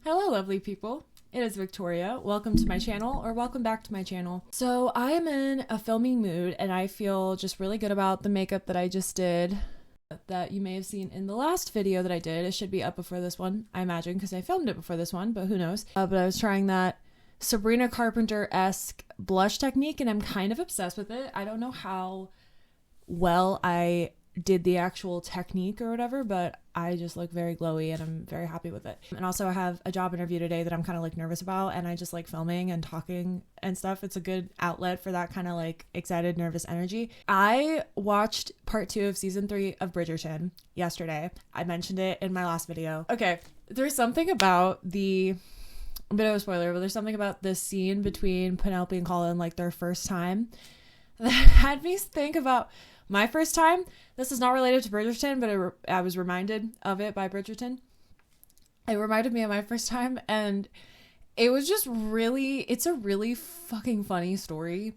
Hello, lovely people. It is Victoria. Welcome to my channel, or welcome back to my channel. So I am in a filming mood, and I feel just really good about the makeup that I just did that you may have seen in the last video that I did. It should be up before this one, I imagine, because I filmed it before this one, but who knows. But I was trying that Sabrina Carpenter-esque blush technique, and I'm kind of obsessed with it. I don't know how well I did the actual technique or whatever, but I just look very glowy and I'm very happy with it. And also I have a job interview today that I'm kind of like nervous about, and I just like filming and talking and stuff. It's a good outlet for that kind of like excited, nervous energy. I watched part 2 of season 3 of Bridgerton yesterday. I mentioned it in my last video. Okay, there's something about a bit of a spoiler, but there's something about this scene between Penelope and Colin, like their first time, that had me think about my first time. This is not related to Bridgerton, but I was reminded of it by Bridgerton. It reminded me of my first time, and it was just it's a really fucking funny story.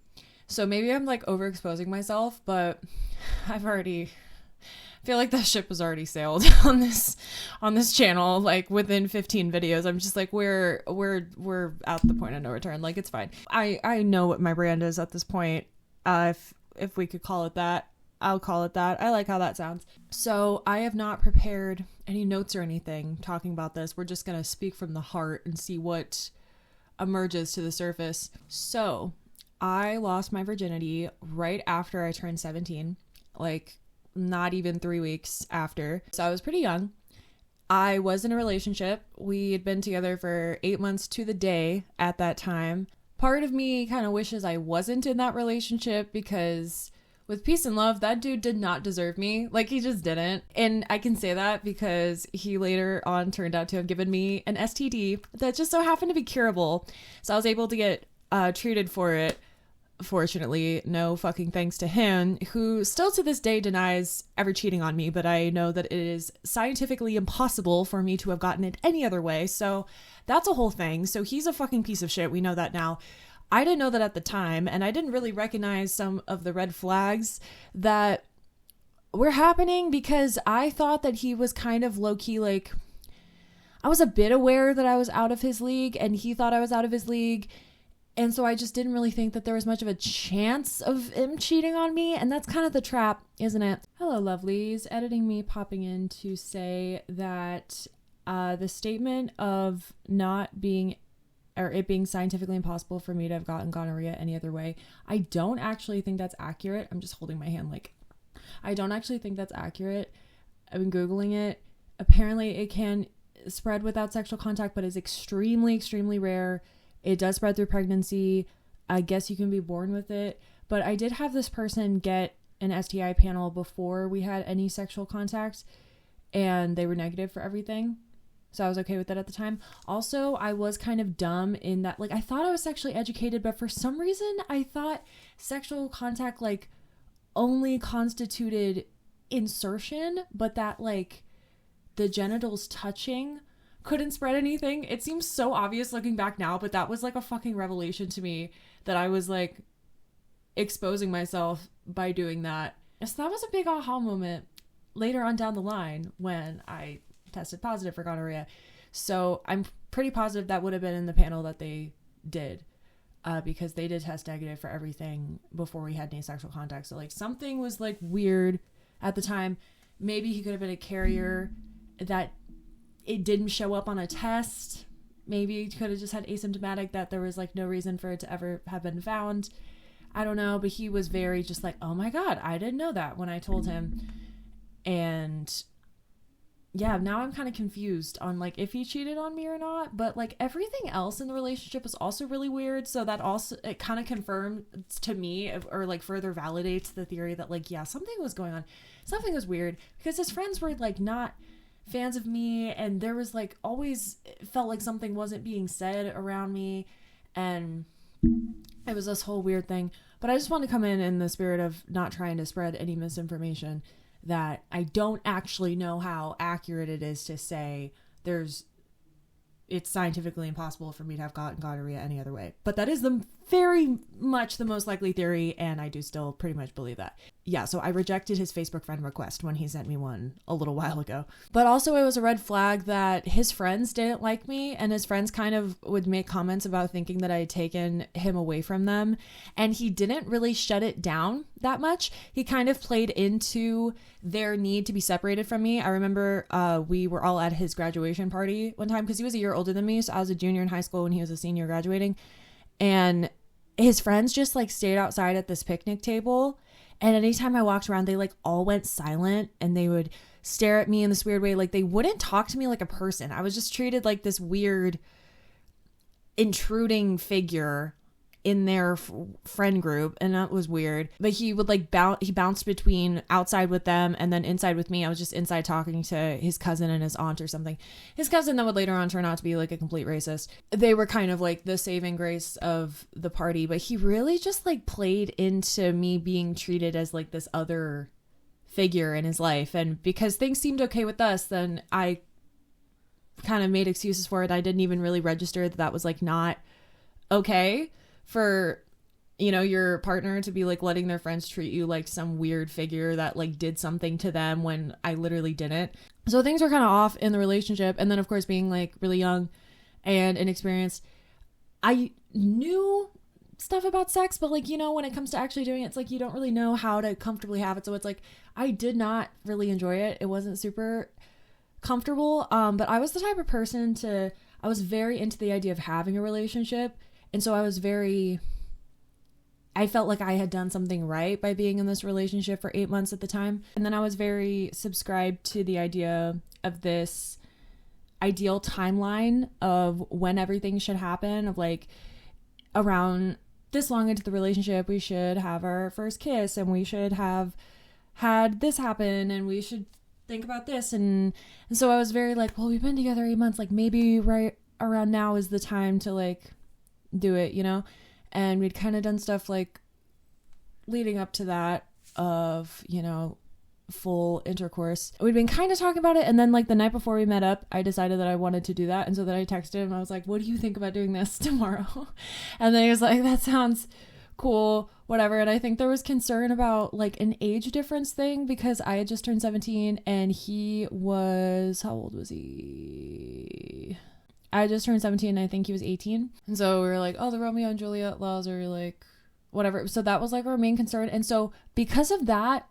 So maybe I'm like overexposing myself, but I feel like that ship has already sailed on this channel. Like within 15 videos, I'm just like, we're at the point of no return. Like, it's fine. I know what my brand is at this point. If we could call it that, I'll call it that. I like how that sounds. So I have not prepared any notes or anything talking about this. We're just going to speak from the heart and see what emerges to the surface. So I lost my virginity right after I turned 17, like not even 3 weeks after. So I was pretty young. I was in a relationship. We had been together for 8 months to the day at that time. Part of me kind of wishes I wasn't in that relationship, because with peace and love, that dude did not deserve me. Like, he just didn't. And I can say that because he later on turned out to have given me an STD that just so happened to be curable. So I was able to get treated for it. Fortunately, no fucking thanks to him, who still to this day denies ever cheating on me, but I know that it is scientifically impossible for me to have gotten it any other way. So that's a whole thing. So he's a fucking piece of shit. We know that now. I didn't know that at the time, and I didn't really recognize some of the red flags that were happening, because I thought that he was kind of low-key, like, I was a bit aware that I was out of his league, and he thought I was out of his league, and so I just didn't really think that there was much of a chance of him cheating on me, and that's kind of the trap, isn't it? Hello, lovelies. Editing me popping in to say that the statement of not being, or it being scientifically impossible for me to have gotten gonorrhea any other way, I don't actually think that's accurate. I'm just holding my hand like, I don't actually think that's accurate. I've been Googling it. Apparently it can spread without sexual contact, but is extremely, extremely rare. It does spread through pregnancy. I guess you can be born with it. But I did have this person get an STI panel before we had any sexual contact, and they were negative for everything. So I was okay with that at the time. Also, I was kind of dumb in that, like, I thought I was sexually educated, but for some reason I thought sexual contact, like, only constituted insertion, but that, like, the genitals touching couldn't spread anything. It seems so obvious looking back now, but that was like a fucking revelation to me, that I was like exposing myself by doing that. So that was a big aha moment later on down the line when I tested positive for gonorrhea. So I'm pretty positive that would have been in the panel that they did, because they did test negative for everything before we had any sexual contact. So like something was like weird at the time. Maybe he could have been a carrier that it didn't show up on a test. Maybe he could have just had asymptomatic, that there was like no reason for it to ever have been found. I don't know, but he was very just like, oh my God, I didn't know that, when I told him. And yeah, now I'm kind of confused on like if he cheated on me or not, but like everything else in the relationship was also really weird. So that also, it kind of confirms to me, or like further validates the theory that like, yeah, something was going on. Something was weird, because his friends were like not fans of me, and there was like always, it felt like something wasn't being said around me, and it was this whole weird thing. But I just want to come in the spirit of not trying to spread any misinformation, that I don't actually know how accurate it is to say it's scientifically impossible for me to have gotten gonorrhea any other way. But that is the very much the most likely theory, and I do still pretty much believe that. Yeah, so I rejected his Facebook friend request when he sent me one a little while ago. But also it was a red flag that his friends didn't like me, and his friends kind of would make comments about thinking that I had taken him away from them, and he didn't really shut it down that much. He kind of played into their need to be separated from me. I remember we were all at his graduation party one time because he was a year older than me, so I was a junior in high school when he was a senior graduating. And his friends just like stayed outside at this picnic table. And anytime I walked around, they like all went silent and they would stare at me in this weird way. Like they wouldn't talk to me like a person. I was just treated like this weird intruding figure in their friend group, and that was weird. But he would like he bounced between outside with them and then inside with me. I was just inside talking to his cousin and his aunt or something. His cousin that would later on turn out to be like a complete racist. They were kind of like the saving grace of the party, but he really just like played into me being treated as like this other figure in his life. And because things seemed okay with us, then I kind of made excuses for it. I didn't even really register that that was like not okay for, you know, your partner to be like letting their friends treat you like some weird figure that like did something to them when I literally didn't. So things were kind of off in the relationship. And then of course being like really young and inexperienced, I knew stuff about sex, but like, you know, when it comes to actually doing it, it's like you don't really know how to comfortably have it. So it's like I did not really enjoy it. It wasn't super comfortable. But I was the type of person I was very into the idea of having a relationship. And so I felt like I had done something right by being in this relationship for 8 months at the time. And then I was very subscribed to the idea of this ideal timeline of when everything should happen, of like around this long into the relationship, we should have our first kiss and we should have had this happen and we should think about this. And so I was very like, well, we've been together 8 months, like maybe right around now is the time to like do it, you know? And we'd kind of done stuff like leading up to that of, you know, full intercourse. We'd been kind of talking about it. And then like the night before we met up, I decided that I wanted to do that. And so then I texted him. I was like, what do you think about doing this tomorrow? And then he was like, that sounds cool, whatever. And I think there was concern about like an age difference thing because I had just turned 17 and he was, how old was he? I just turned 17 and I think he was 18. And so we were like, oh, the Romeo and Juliet laws are like, whatever. So that was like our main concern. And so because of that,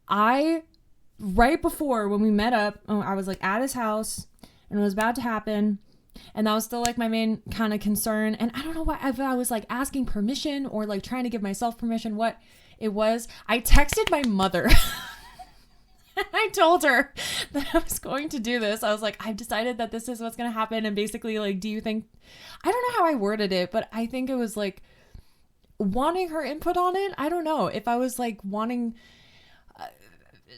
right before when we met up, I was like at his house and it was about to happen. And that was still like my main kind of concern. And I don't know why, if I was like asking permission or like trying to give myself permission, what it was. I texted my mother. I told her that I was going to do this. I was like, I've decided that this is what's going to happen. And basically like, do you think, I don't know how I worded it, but I think it was like wanting her input on it. I don't know if I was like wanting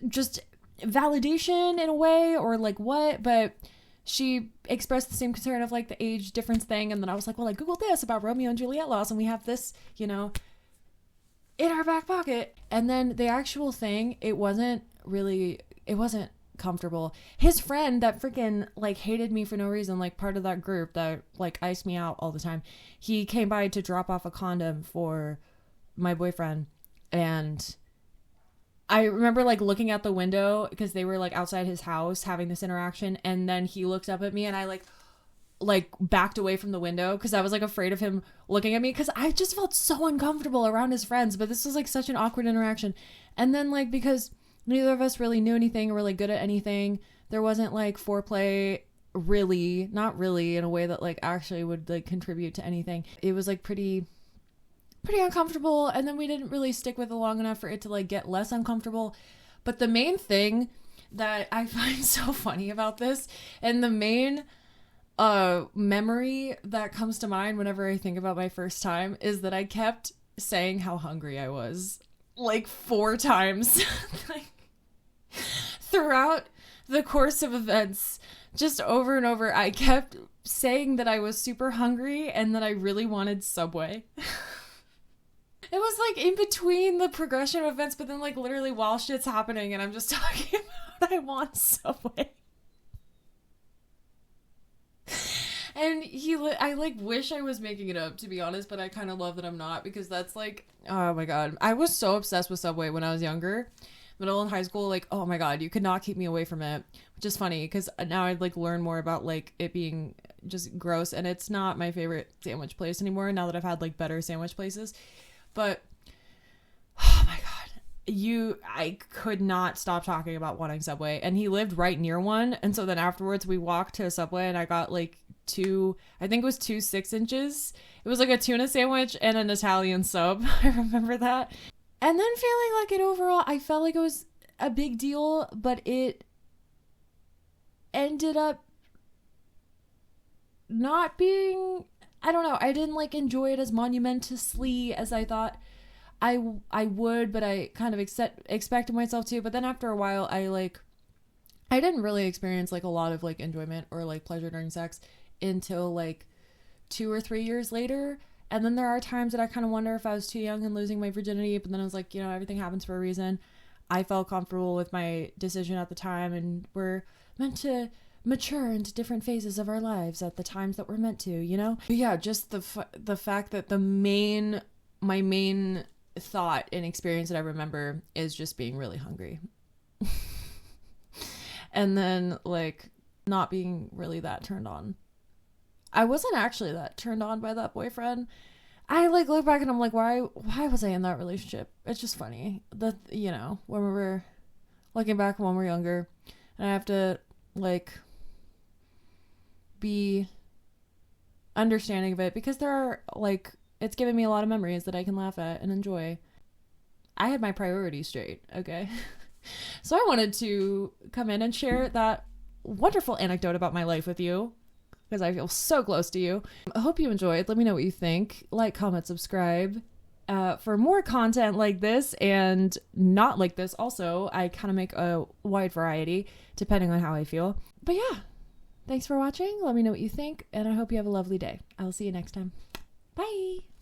just validation in a way or like what, but she expressed the same concern of like the age difference thing. And then I was like, well, I Googled this about Romeo and Juliet laws and we have this, you know, in our back pocket. And then the actual thing, it wasn't comfortable. His friend that freaking like hated me for no reason, like part of that group that like iced me out all the time, he came by to drop off a condom for my boyfriend. And I remember like looking out the window because they were like outside his house having this interaction. And then he looked up at me and I like backed away from the window because I was like afraid of him looking at me because I just felt so uncomfortable around his friends. But this was like such an awkward interaction. And then like because neither of us really knew anything or were like good at anything, there wasn't like foreplay really, not really in a way that like actually would like contribute to anything. It was like pretty uncomfortable. And then we didn't really stick with it long enough for it to like get less uncomfortable. But the main thing that I find so funny about this and the main memory that comes to mind whenever I think about my first time is that I kept saying how hungry I was like 4 times like throughout the course of events, just over and over. I kept saying that I was super hungry and that I really wanted Subway. It was like in between the progression of events, but then like literally while shit's happening and I'm just talking about I want Subway. And I like wish I was making it up, to be honest, but I kind of love that I'm not, because that's like, oh my God. I was so obsessed with Subway when I was younger. Middle and high school, like, oh my God, you could not keep me away from it, which is funny because now I'd like learn more about like it being just gross, and it's not my favorite sandwich place anymore now that I've had like better sandwich places. But oh my God, I could not stop talking about wanting Subway, and he lived right near one, and so then afterwards we walked to a Subway and I got like I think it was 2 6-inches. It was like a tuna sandwich and an Italian sub. I remember that. And then feeling like it overall, I felt like it was a big deal, but it ended up not being, I don't know, I didn't like enjoy it as monumentously as I thought I would, but I kind of expected myself to. But then after a while, I didn't really experience like a lot of like enjoyment or like pleasure during sex until like 2 or 3 years later. And then there are times that I kind of wonder if I was too young and losing my virginity, but then I was like, everything happens for a reason. I felt comfortable with my decision at the time, and we're meant to mature into different phases of our lives at the times that we're meant to, But yeah, just the fact that my main thought and experience that I remember is just being really hungry. And then like not being really that turned on. I wasn't actually that turned on by that boyfriend. I like look back and I'm like, why was I in that relationship? It's just funny that, when we were looking back when we're younger, and I have to like be understanding of it, because there are like, it's given me a lot of memories that I can laugh at and enjoy. I had my priorities straight. Okay. So I wanted to come in and share that wonderful anecdote about my life with you, because I feel so close to you. I hope you enjoyed. Let me know what you think. Like, comment, subscribe. For more content like this and not like this, also, I kind of make a wide variety depending on how I feel. But yeah, thanks for watching. Let me know what you think, and I hope you have a lovely day. I'll see you next time. Bye.